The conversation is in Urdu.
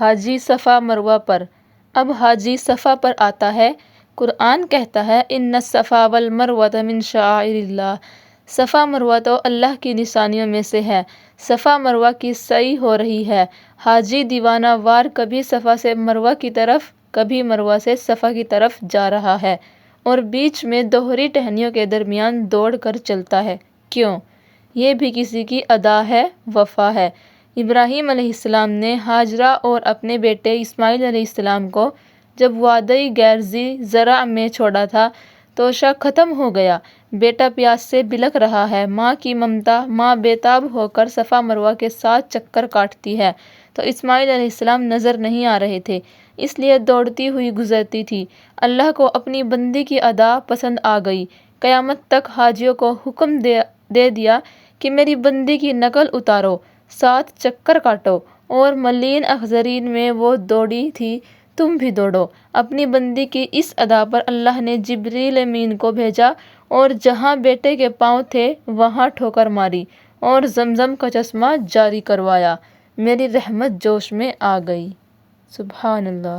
حاجی صفا مروہ پر۔ اب حاجی صفا پر آتا ہے۔ قرآن کہتا ہے ان الصفا والمروۃ من شعائر اللہ، صفا مروہ تو اللہ کی نشانیوں میں سے ہے۔ صفا مروہ کی سعی ہو رہی ہے۔ حاجی دیوانہ وار کبھی صفا سے مروہ کی طرف، کبھی مروہ سے صفا کی طرف جا رہا ہے، اور بیچ میں دوہری ٹہنیوں کے درمیان دوڑ کر چلتا ہے۔ کیوں؟ یہ بھی کسی کی ادا ہے، وفا ہے۔ ابراہیم علیہ السلام نے ہاجرہ اور اپنے بیٹے اسماعیل علیہ السلام کو جب وادی غیر زرع میں چھوڑا تھا تو شک ختم ہو گیا۔ بیٹا پیاس سے بلک رہا ہے، ماں کی ممتا، ماں بے تاب ہو کر صفا مروہ کے 7 چکر کاٹتی ہے، تو اسماعیل علیہ السلام نظر نہیں آ رہے تھے، اس لیے دوڑتی ہوئی گزرتی تھی۔ اللہ کو اپنی بندی کی ادا پسند آ گئی۔ قیامت تک حاجیوں کو حکم دے دیا کہ میری بندی کی نقل اتارو، 7 چکر کاٹو، اور ملین اخضرین میں وہ دوڑی تھی، تم بھی دوڑو۔ اپنی بندی کی اس ادا پر اللہ نے جبریل امین کو بھیجا اور جہاں بیٹے کے پاؤں تھے وہاں ٹھوکر ماری اور زمزم کا چشمہ جاری کروایا، میری رحمت جوش میں آ گئی۔ سبحان اللہ۔